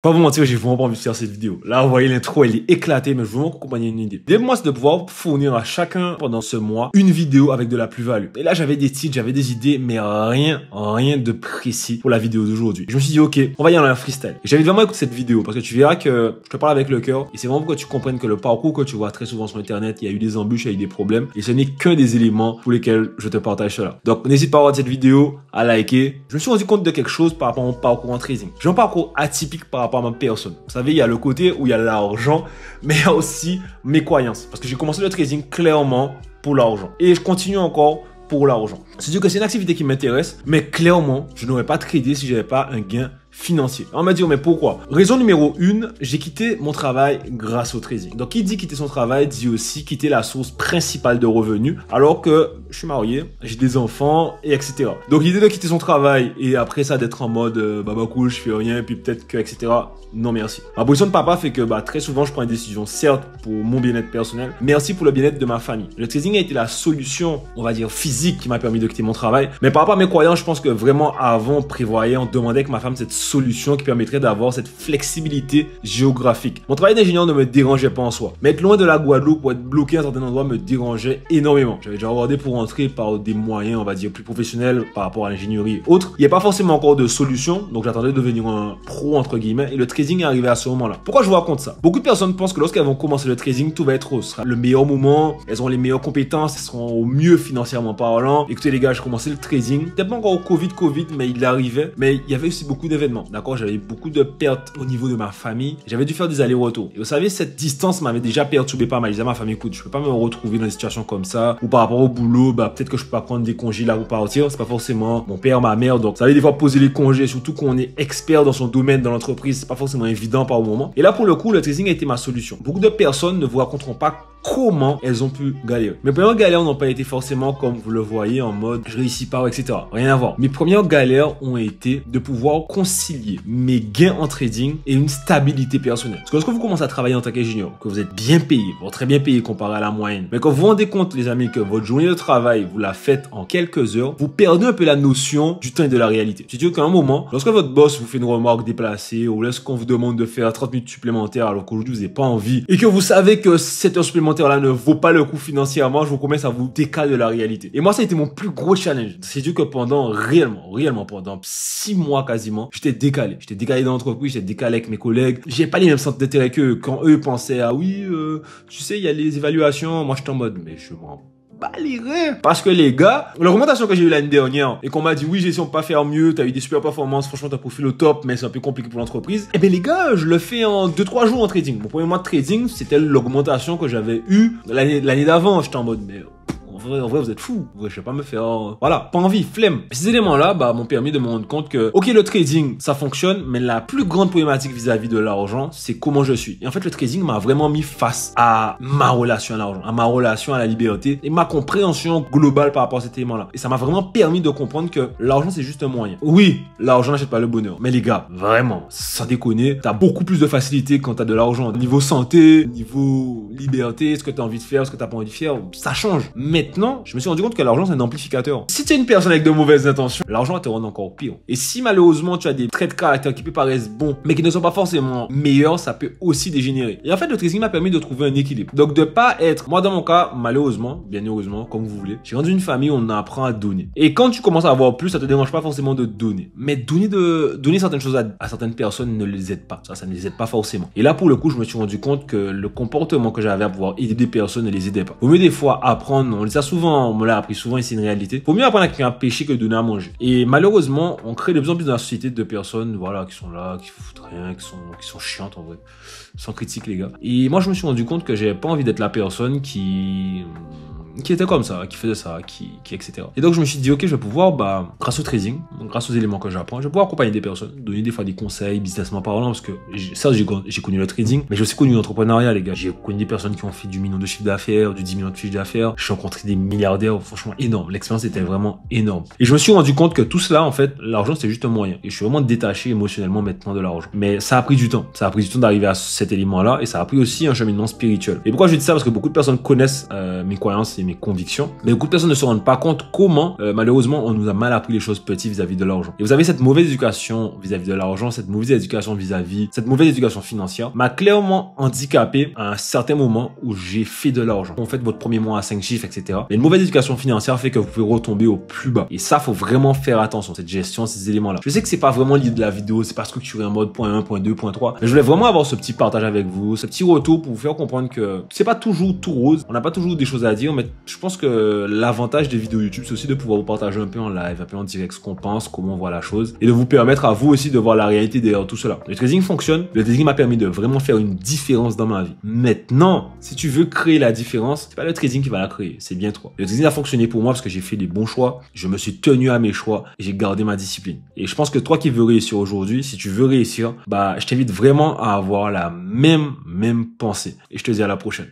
Pas vous mentir, j'ai vraiment pas envie de faire cette vidéo. Là, vous voyez, l'intro, elle est éclatée, mais je veux vraiment accompagner une idée. L'idée pour moi, c'est de pouvoir fournir à chacun, pendant ce mois, une vidéo avec de la plus-value. Et là, j'avais des titres, j'avais des idées, mais rien de précis pour la vidéo d'aujourd'hui. Je me suis dit, ok, on va y aller en freestyle. Et j'avais vraiment écouté cette vidéo, parce que tu verras que je te parle avec le cœur, et c'est vraiment pour que tu comprennes que le parcours que tu vois très souvent sur Internet, il y a eu des embûches, il y a eu des problèmes, et ce n'est qu'un des éléments pour lesquels je te partage cela. Donc, n'hésite pas à voir cette vidéo, à liker. Je me suis rendu compte de quelque chose par rapport à mon parcours en trading. J'ai un parcours atypique par rapport à ma personne. Vous savez, il y a le côté où il y a l'argent, mais il y a aussi mes croyances. Parce que j'ai commencé le trading clairement pour l'argent. Et je continue encore pour l'argent. C'est-à-dire que c'est une activité qui m'intéresse, mais clairement, je n'aurais pas tradé si j'avais pas un gain financier. On m'a dit, mais pourquoi? Raison numéro 1, j'ai quitté mon travail grâce au trading. Donc, qui dit quitter son travail, dit aussi quitter la source principale de revenus, alors que je suis marié, j'ai des enfants, et etc. Donc, l'idée de quitter son travail et après ça, d'être en mode, cool, je fais rien, et puis peut-être que, etc. Non, merci. Ma position de papa fait que, très souvent, je prends une décision, certes, pour mon bien-être personnel, mais aussi pour le bien-être de ma famille. Le trading a été la solution, on va dire, physique qui m'a permis de quitter mon travail. Mais par rapport à mes croyances, je pense que vraiment, avant, on prévoyait, on demandait que ma femme cette solution qui permettrait d'avoir cette flexibilité géographique. Mon travail d'ingénieur ne me dérangeait pas en soi. Mais être loin de la Guadeloupe ou être bloqué à certains endroits me dérangeait énormément. J'avais déjà regardé pour rentrer par des moyens, on va dire, plus professionnels par rapport à l'ingénierie et autres. Il n'y a pas forcément encore de solution, donc j'attendais de devenir un pro, entre guillemets, et le trading est arrivé à ce moment-là. Pourquoi je vous raconte ça? Beaucoup de personnes pensent que lorsqu'elles vont commencer le trading, tout va être rose. Ce sera le meilleur moment, elles ont les meilleures compétences, elles seront au mieux financièrement parlant. Écoutez les gars, j'ai commencé le trading, peut-être pas encore au Covid, mais il arrivait, mais il y avait aussi beaucoup d'événements, d'accord? J'avais beaucoup de pertes au niveau de ma famille. J'avais dû faire des allers-retours. Et vous savez, cette distance m'avait déjà perturbé pas mal. Je disais à ma famille, écoute, je peux pas me retrouver dans une situation comme ça. Ou par rapport au boulot, peut-être que je peux pas prendre des congés là pour partir. C'est pas forcément mon père, ma mère. Donc, ça veut des fois poser les congés, surtout qu'on est expert dans son domaine, dans l'entreprise. C'est pas forcément évident par moment. Et là, pour le coup, le trading a été ma solution. Beaucoup de personnes ne vous raconteront pas comment elles ont pu galérer. Mes premières galères n'ont pas été forcément comme vous le voyez en mode je réussis pas, etc. Rien à voir. Mes premières galères ont été de pouvoir concilier mes gains en trading et une stabilité personnelle. Parce que lorsque vous commencez à travailler en tant qu'ingénieur, que vous êtes bien payé, voire très bien payé comparé à la moyenne, mais quand vous vous rendez compte, les amis, que votre journée de travail, vous la faites en quelques heures, vous perdez un peu la notion du temps et de la réalité. C'est-à-dire qu'à un moment, lorsque votre boss vous fait une remarque déplacée ou lorsqu'on vous demande de faire 30 minutes supplémentaires alors qu'aujourd'hui vous n'avez pas envie et que vous savez que cette heure supplémentaire là ne vaut pas le coup financièrement, je vous promets, ça vous décale de la réalité. Et moi, ça a été mon plus gros challenge. C'est sûr que pendant réellement, pendant 6 mois quasiment, j'étais décalé. J'étais décalé dans l'entreprise, j'étais décalé avec mes collègues. J'ai pas les mêmes centres d'intérêt qu'eux. Quand eux pensaient, ah oui, tu sais, il y a les évaluations, moi j'étais en mode, mais je m'en bats les reins. Parce que les gars, l'augmentation que j'ai eu l'année dernière et qu'on m'a dit, oui, j'ai essayé de pas faire mieux, t'as eu des super performances, franchement, t'as un profil au top, mais c'est un peu compliqué pour l'entreprise. Eh ben, les gars, je le fais en 2-3 jours en trading. Mon premier mois de trading, c'était l'augmentation que j'avais eue l'année d'avant. J'étais en mode, mais en vrai, vous êtes fous. Je vais pas me faire, voilà, pas envie, flemme. Ces éléments-là, m'ont permis de me rendre compte que, ok, le trading, ça fonctionne, mais la plus grande problématique vis-à-vis de l'argent, c'est comment je suis. Et en fait, le trading m'a vraiment mis face à ma relation à l'argent, à ma relation à la liberté et ma compréhension globale par rapport à cet élément-là. Et ça m'a vraiment permis de comprendre que l'argent, c'est juste un moyen. Oui, l'argent n'achète pas le bonheur. Mais les gars, vraiment, sans déconner, t'as beaucoup plus de facilité quand t'as de l'argent. Niveau santé, niveau liberté, ce que t'as envie de faire, ce que t'as pas envie de faire, ça change. Maintenant, je me suis rendu compte que l'argent, c'est un amplificateur. Si tu es une personne avec de mauvaises intentions, l'argent va te rendre encore pire. Et si malheureusement, tu as des traits de caractère qui paraissent bons, mais qui ne sont pas forcément meilleurs, ça peut aussi dégénérer. Et en fait, le trading m'a permis de trouver un équilibre. Donc, de pas être, moi dans mon cas, malheureusement, bien heureusement, comme vous voulez, j'ai rendu une famille où on apprend à donner. Et quand tu commences à avoir plus, ça te dérange pas forcément de donner. Mais donner certaines choses à certaines personnes ne les aide pas. Ça ne les aide pas forcément. Et là, pour le coup, je me suis rendu compte que le comportement que j'avais à pouvoir aider des personnes ne les aidait pas. Au mieux des fois, apprendre, on les a souvent, on me l'a appris souvent et c'est une réalité. Faut mieux apprendre à quelqu'un à pêcher que donner à manger. Et malheureusement, on crée de plus en plus dans la société de personnes, voilà, qui sont là, qui foutent rien, qui sont chiantes en vrai. Sans critique, les gars. Et moi, je me suis rendu compte que j'avais pas envie d'être la personne qui était comme ça, qui faisait ça, qui etc. Et donc je me suis dit ok, je vais pouvoir, grâce au trading, grâce aux éléments que j'apprends, je vais pouvoir accompagner des personnes, donner des fois des conseils, businessment parlant, parce que certes j'ai connu le trading, mais j'ai aussi connu l'entrepreneuriat, les gars. J'ai connu des personnes qui ont fait du million de chiffre d'affaires, du 10 millions de chiffre d'affaires. J'ai rencontré des milliardaires, franchement énorme. L'expérience était vraiment énorme. Et je me suis rendu compte que tout cela, en fait, l'argent c'était juste un moyen. Et je suis vraiment détaché émotionnellement maintenant de l'argent. Mais ça a pris du temps. Ça a pris du temps d'arriver à cet élément-là, et ça a pris aussi un cheminement spirituel. Et pourquoi je dis ça? Parce que beaucoup de personnes connaissent mes croyances et mes convictions. Mais beaucoup de personnes ne se rendent pas compte comment, malheureusement, on nous a mal appris les choses petites vis-à-vis de l'argent. Et vous avez cette mauvaise éducation vis-à-vis de l'argent, cette mauvaise éducation cette mauvaise éducation financière m'a clairement handicapé à un certain moment où j'ai fait de l'argent. On fait votre premier mois à 5 chiffres, etc. Mais une mauvaise éducation financière fait que vous pouvez retomber au plus bas. Et ça, faut vraiment faire attention, cette gestion, ces éléments-là. Je sais que c'est pas vraiment l'idée de la vidéo, c'est pas structuré en mode point 1, point 2, point 3. Mais je voulais vraiment avoir ce petit partage avec vous, ce petit retour pour vous faire comprendre que c'est pas toujours tout rose. On n'a pas toujours des choses à dire, mais je pense que l'avantage des vidéos YouTube, c'est aussi de pouvoir vous partager un peu en live, un peu en direct ce qu'on pense, comment on voit la chose, et de vous permettre à vous aussi de voir la réalité derrière tout cela. Le trading fonctionne, le trading m'a permis de vraiment faire une différence dans ma vie. Maintenant, si tu veux créer la différence, c'est pas le trading qui va la créer, c'est bien toi. Le trading a fonctionné pour moi parce que j'ai fait les bons choix, je me suis tenu à mes choix et j'ai gardé ma discipline. Et je pense que toi qui veux réussir aujourd'hui, si tu veux réussir, je t'invite vraiment à avoir la même pensée. Et je te dis à la prochaine.